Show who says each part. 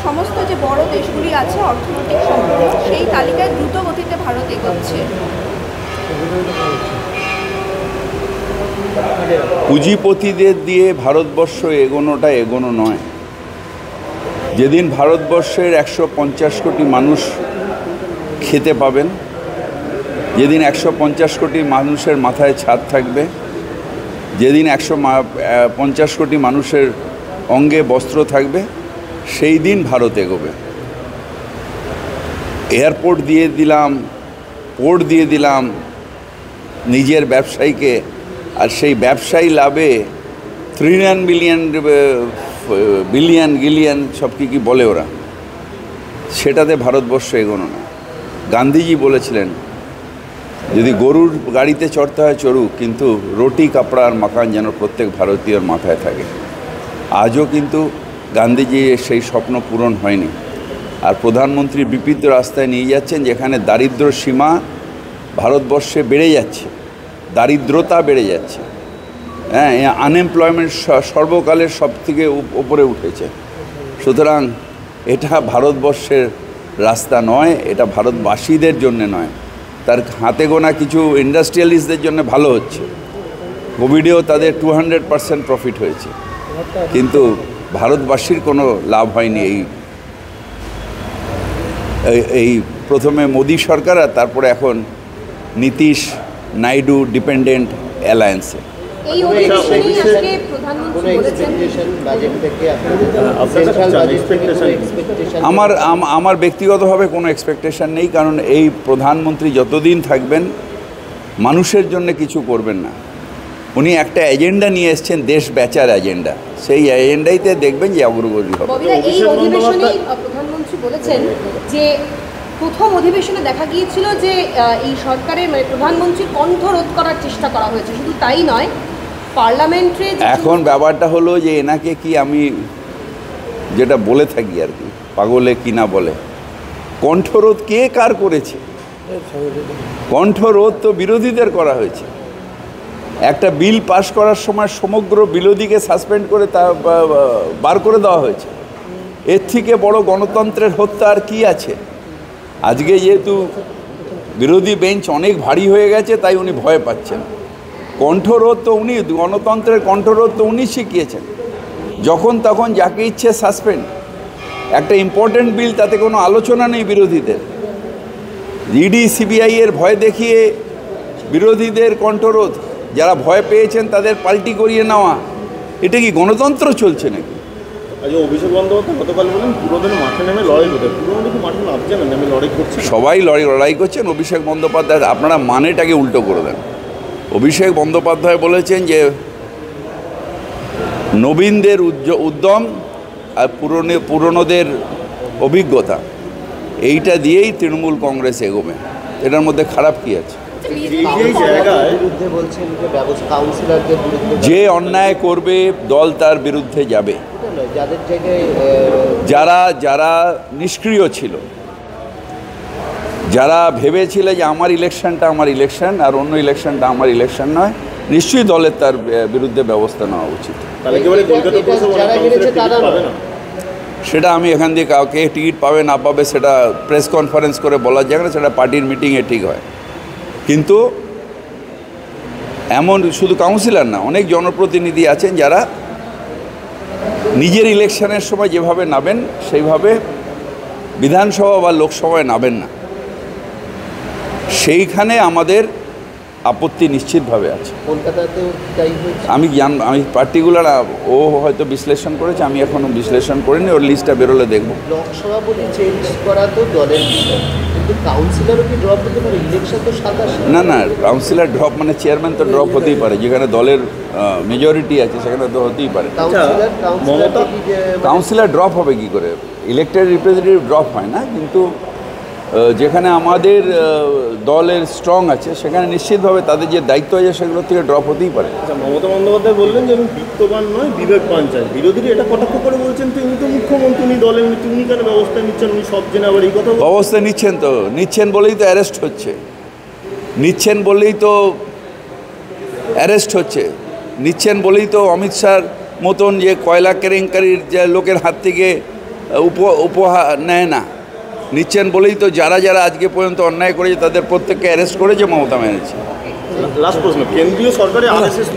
Speaker 1: সমস্ত যে বড় দেশগুলি আছে অর্থনৈতিক সম্পন্ন, সেই তালিকায় দ্রুত গতিতে ভারত এগোচ্ছে।
Speaker 2: পুঁজিপতিদের দিয়ে ভারতবর্ষ এগোনো নয়। যেদিন ভারতবর্ষের 150 কোটি মানুষ খেতে পাবেন, যেদিন 150 কোটি মানুষের মাথায় ছাদ থাকবে, যেদিন 150 কোটি মানুষের অঙ্গে বস্ত্র থাকবে, সেই দিন ভারত এগোবে। এয়ারপোর্ট দিয়ে দিলাম, পোর্ট দিয়ে দিলাম নিজের ব্যবসায়ীকে, আর সেই ব্যবসায়ী লাভে ট্রিলিয়ন বিলিয়ন গিলিয়ন সব কি বলে ওরা, সেটাতে ভারতবর্ষ এগোনো না। গান্ধীজি বলেছিলেন যদি গরুর গাড়িতে চড়তে হয় চড়ুক, কিন্তু রুটি কাপড়া আর মাকান যেন প্রত্যেক ভারতীয়র মাথায় থাকে। আজও কিন্তু গান্ধীজি সেই স্বপ্ন পূরণ হয়নি। আর প্রধানমন্ত্রী বিপরীত রাস্তায় নিয়ে যাচ্ছেন, যেখানে দারিদ্র সীমা ভারতবর্ষে বেড়ে যাচ্ছে, দারিদ্রতা বেড়ে যাচ্ছে। হ্যাঁ, আনএমপ্লয়মেন্ট সর্বকালের সব থেকে উপরে উঠেছে। সুতরাং এটা ভারতবর্ষের রাস্তা নয়, এটা ভারতবাসীদের জন্য নয়। তার হাতে গোনা কিছু ইন্ডাস্ট্রিয়ালিস্টদের জন্য ভালো হচ্ছে, কোভিডেও তাদের 200% প্রফিট হয়েছে, কিন্তু ভারতবাসীর কোনো লাভ হয়নি। এই প্রথমে মোদী সরকার, আর তারপরে এখন নীতিশ নাইডু ডিপেন্ডেন্ট অ্যালায়েন্সে। আমার ব্যক্তিগতভাবে কোনো এক্সপেকটেশন নেই, কারণ এই প্রধানমন্ত্রী যতদিন থাকবেন মানুষের জন্য কিছু করবেন না। উনি একটা এজেন্ডা নিয়ে এসছেন, দেশ বেচার এজেন্ডা, সেই এজেন্ডাইতে দেখবেন যে অগ্রগতি হবে।
Speaker 1: প্রধানমন্ত্রী বলেছেন যে প্রথম অধিবেশনে দেখা গিয়েছিল যে এই সরকারের প্রধানমন্ত্রীর কণ্ঠ রোধ করার চেষ্টা করা হয়েছে। শুধু তাই নয়, পার্লামেন্টে
Speaker 2: এখন ব্যাপারটা হলো যে এনাকে কি আমি যেটা বলে থাকি আর কি, পাগলে কি না বলে, কণ্ঠরোধ কে কার করেছে? কণ্ঠরোধ তো বিরোধীদের করা হয়েছে। একটা বিল পাস করার সময় সমগ্র বিরোধীকে সাসপেন্ড করে তা বার করে দেওয়া হয়েছে। এর থেকে বড় গণতন্ত্রের হত্যা আর কি আছে? আজকে যেহেতু বিরোধী বেঞ্চ অনেক ভারী হয়ে গেছে, তাই উনি ভয় পাচ্ছেন। কণ্ঠরোধ তো উনি, গণতন্ত্রের কণ্ঠরোধ তো উনি শিখিয়েছেন। যখন তখন যাকে ইচ্ছে সাসপেন্ড। একটা ইম্পর্টেন্ট বিল, তাতে কোনো আলোচনা নেই বিরোধীদের। ইডি সিবিআই এর ভয় দেখিয়ে বিরোধীদের কণ্ঠরোধ, যারা ভয় পেয়েছেন তাদের পাল্টি করিয়ে নেওয়া, এটা কি গণতন্ত্র চলছে নাকি?
Speaker 3: অভিষেক বন্দ্যোপাধ্যায় গতকাল বলেন পুরোদিন মাঠে নেমে লড়াই করতে, পুরোদিন মাঠে নামছেন, আমি লড়াই করছি।
Speaker 2: সবাই লড়াই করছেন। অভিষেক বন্দ্যোপাধ্যায়, আপনারা মানেটাকে উল্টো করে দেন। অভিষেক বন্দ্যোপাধ্যায় বলেছেন যে নবীনদের উদ্যম আর পুরনোদের অভিজ্ঞতা, এইটা দিয়েই তৃণমূল কংগ্রেস এগোবে। এটার মধ্যে খারাপ কি আছে? যে অন্যায় করবে দল তার বিরুদ্ধে যাবে। যারা নিষ্ক্রিয় ছিল, যারা ভেবেছিল যে আমার ইলেকশনটা আমার ইলেকশন আর অন্য ইলেকশনটা আমার ইলেকশন নয়, নিশ্চয়ই দলের তার বিরুদ্ধে ব্যবস্থা নেওয়া উচিত। সেটা আমি এখান দিয়ে কাউকে টিকিট পাবে না পাবে সেটা প্রেস কনফারেন্স করে বলা যায় না, সেটা পার্টির মিটিংয়ে ঠিক হয়। কিন্তু এমন শুধু কাউন্সিলর না, অনেক জনপ্রতিনিধি আছেন যারা নিজের ইলেকশনের সময় যেভাবে নাবেন সেইভাবে বিধানসভা বা লোকসভায় নাবেন না। সেইখানে আমাদের আপত্তি নিশ্চিতভাবে আছে। আমি পার্টিকুলার, ও হয়তো বিশ্লেষণ করেছে, আমি এখনও বিশ্লেষণ করিনি, ওর লিস্টটা বেরোলে দেখবো।
Speaker 4: লোকসভা বলে চেঞ্জ করা তো দলের বিষয়, কিন্তু কাউন্সিলরও কি ড্রপ হতে পারে? ইলেকশন তো
Speaker 2: না, কাউন্সিলর ড্রপ মানে চেয়ারম্যান তো ড্রপ হতেই পারে, যেখানে দলের মেজরিটি আছে সেখানে তো হতেই পারে। কাউন্সিলর ড্রপ হবে কি করে? ইলেক্টেড রিপ্রেজেন্টেটিভ ড্রপ হয় না, কিন্তু যেখানে আমাদের দলের স্ট্রং আছে সেখানে নিশ্চিতভাবে তাদের যে দায়িত্ব আছে সেগুলোর থেকে ড্রপ হতেই পারে।
Speaker 3: মমতা বন্দ্যোপাধ্যায় বললেন যে আমি বিত্তবান নয়, বিবেকবান চাই। বিরোধীরা এটা কটাক্ষ করে বলছেন, তিনি তো মুখ্যমন্ত্রী, উনি দলের উনি কেন ব্যবস্থা নিচ্ছেন? উনি সব জেনে আবার এই কথা
Speaker 2: ব্যবস্থা নিচ্ছেন বলেই তো অ্যারেস্ট হচ্ছে, নিচ্ছেন বলেই তো অমিত শাহর মতন যে কয়লা কেলেঙ্কারির যে লোকের হাত থেকে উপহার নেয় না, নিচ্ছেন বলেই তো যারা যারা আজকে পর্যন্ত অন্যায় করেছে তাদের প্রত্যেককে অ্যারেস্ট করেছে মমতা ব্যানার্জি।
Speaker 3: লাস্ট প্রশ্ন, কেন্দ্রীয় সরকারের আরএসএস